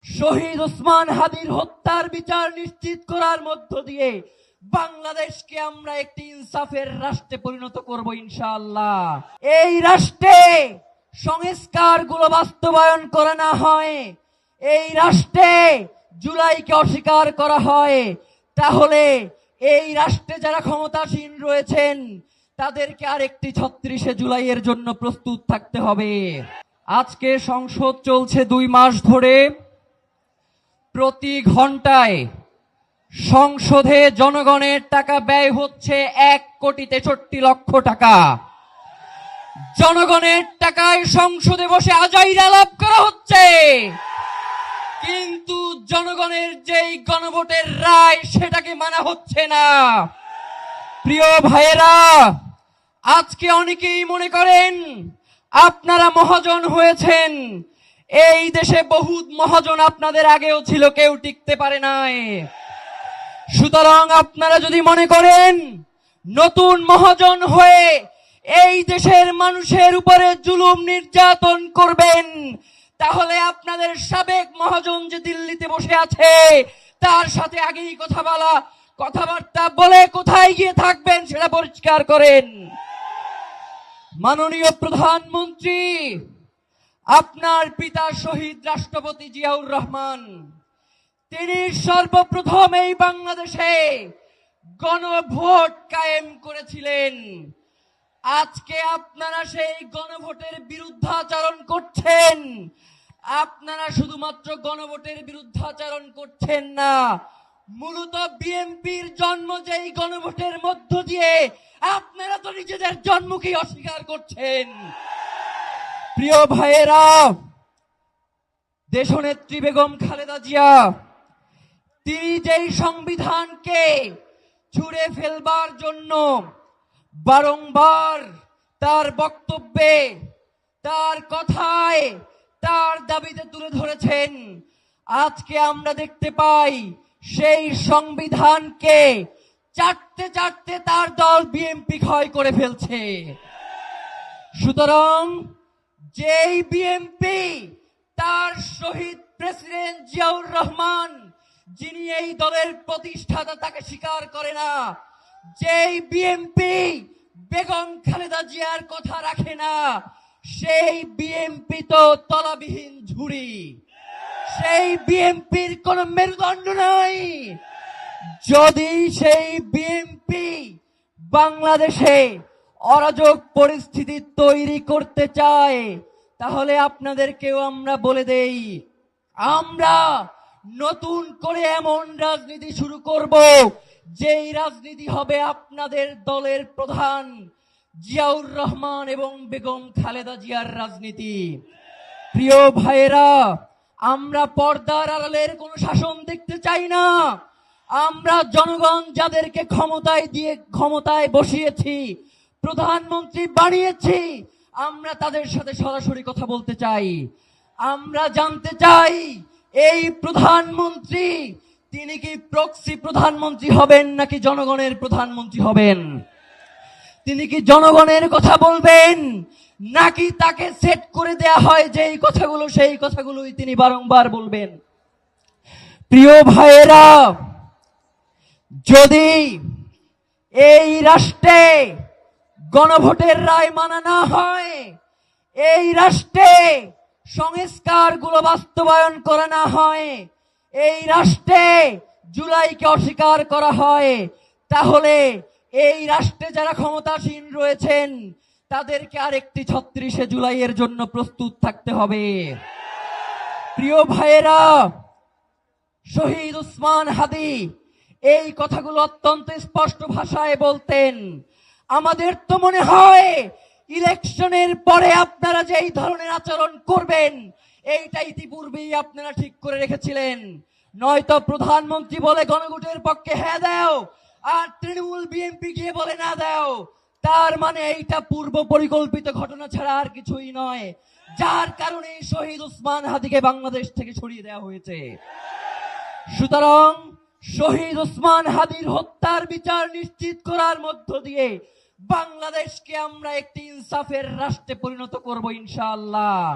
শহীদ ওসমান হাদির হত্যার বিচার নিশ্চিত করার মধ্য দিয়ে বাংলাদেশকে আমরা একটি ইনসাফের রাষ্ট্রে পরিণত করব ইনশাআল্লাহ। এই রাষ্ট্রে সংস্কারগুলো বাস্তবায়ন করা না হয়, এই রাষ্ট্রে জুলাইকে অস্বীকার করা হয়, তাহলে এই রাষ্ট্রে যারা ক্ষমতাসীন রয়েছেন তাদেরকে আরেকটি ৩৬শে জুলাইয়ের জন্য প্রস্তুত থাকতে হবে। আজকে সংসদ চলছে ২ মাস ধরে। প্রতি ঘন্টায় সংসদে জনগণের টাকা ব্যয় হচ্ছে ১,৬৩,০০,০০০ টাকা। জনগণের টাকায় সংসদে বসে আজাইর আলাপ করা হচ্ছে, কিন্তু জনগণের যেই গণভোটের রায় সেটাকে মানা হচ্ছে না। প্রিয় ভাইয়েরা, আজকে অনেকেই মনে করেন আপনারা মহাজন হয়েছেন। এই দেশে বহুত মহাজন আপনাদের আগেও ছিল, কেউ টিকতে পারে নাই। সুতরাং আপনারা যদি মনে করেন নতুন মহাজন হয়ে এই দেশের মানুষের উপরে জুলুম নির্যাতন করবেন, তাহলে আপনাদের সাবেক মহাজন যে দিল্লিতে বসে আছে তার সাথে আগেই কথাবার্তা বলে কোথায় গিয়ে থাকবেন সেটা পরিষ্কার করেন। মাননীয় প্রধানমন্ত্রী, আপনার পিতা শহীদ রাষ্ট্রপতি জিয়াউর রহমান, তিনি সর্বপ্রথম এই বাংলাদেশে গণভোট কায়েম করেছিলেন। আজকে আপনারা সেই গণভোটের বিরুদ্ধাচরণ করছেন। আপনারা শুধুমাত্র গণভোটের বিরুদ্ধাচরণ করছেন না, মূলত বিএনপির জন্ম যেই গণভোটের মধ্য দিয়ে আপনারা তো নিজেদের জন্মকেই অস্বীকার করছেন। প্রিয় ভাইয়েরা, দেশনেত্রী বেগম খালেদা জিয়া তিনি যেই সংবিধানকে ছুঁড়ে ফেলবার জন্য বারংবার তার বক্তব্যে, তার কথায়, তার দাবিতে তুলে ধরেছেন, আজকে আমরা দেখতে পাই সেই সংবিধানকে চাটতে চাটতে তার দল বিএনপি ক্ষয় করে ফেলছে। সুতরাং যেই বিএনপি তার শহীদ প্রেসিডেন্ট জিয়াউর রহমান, যিনি এই দলের প্রতিষ্ঠাতা, তাকে স্বীকার করে না, যেই বিএনপি বেগম খালেদা জিয়ার কথা রাখে না, সেই বিএনপি তো তলাবিহীন ঝুড়ি, সেই বিএনপির কোন মেরুদণ্ড নাই। যদি সেই বিএনপি বাংলাদেশে অরাজক পরিস্থিতি তৈরি করতে চায়, তাহলে আপনাদেরকেও আমরা বলে দেই, আমরা নতুন করে এমন রাজনীতি শুরু করব যেই রাজনীতি হবে আপনাদের দলের প্রধান জিয়াউর রহমান এবং বেগম খালেদা জিয়ার রাজনীতি। প্রিয় ভাইয়েরা, আমরা পর্দার আড়ালের কোনো শাসন দেখতে চাই না। আমরা জনগণ যাদেরকে ক্ষমতায় বসিয়েছি, প্রধানমন্ত্রী বানিয়েছি, আমরা তাদের সাথে সরাসরি কথা বলতে চাই। আমরা জানতে চাই এই প্রধানমন্ত্রী তিনি কি প্রক্সি প্রধানমন্ত্রী হবেন নাকি জনগণের প্রধানমন্ত্রী হবেন? তিনি কি জনগণের কথা বলবেন নাকি তাকে সেট করে দেয়া হয় যেই কথাগুলো সেই কথাগুলোই তিনি বারংবার বলবেন? প্রিয় ভাইয়েরা, যদি এই রাষ্ট্রে গণভোটের রায় মানা না হয়, এই রাষ্ট্রে সংস্কারগুলো বাস্তবায়ন করা না হয়, এই রাষ্ট্রে জুলাইকে অস্বীকার করা হয়, তাহলে এই রাষ্ট্রে যারা ক্ষমতাসীন রয়েছেন তাদেরকে আরেকটি ৩৬শে জুলাইয়ের জন্য প্রস্তুত থাকতে হবে। প্রিয় ভাইয়েরা, শহীদ ওসমান হাদি এই কথাগুলো অত্যন্ত স্পষ্ট ভাষায় বলতেন। আমাদের তো মনে হয় ইলেকশনের পরে আপনারা যে এই ধরনের আচরণ করবেন এইটা ইতিপূর্বেই আপনারা ঠিক করে রেখেছিলেন। নয়তো প্রধানমন্ত্রী বলে গণভোটের পক্ষে হ্যাঁ দাও, আর তৃণমূল বিএনপি গিয়ে বলে না দাও। তার মানে এইটা পূর্ব পরিকল্পিত ঘটনা ছাড়া আর কিছুই নয়, যার কারণে শহীদ ওসমান হাদিকে বাংলাদেশ থেকে সরিয়ে দেওয়া হয়েছে। সুতরাং শহীদ ওসমান হাদির হত্যার বিচার নিশ্চিত করার মধ্য দিয়ে বাংলাদেশকে আমরা একটি ইনসাফের রাষ্ট্রে পরিণত করব ইনশাআল্লাহ।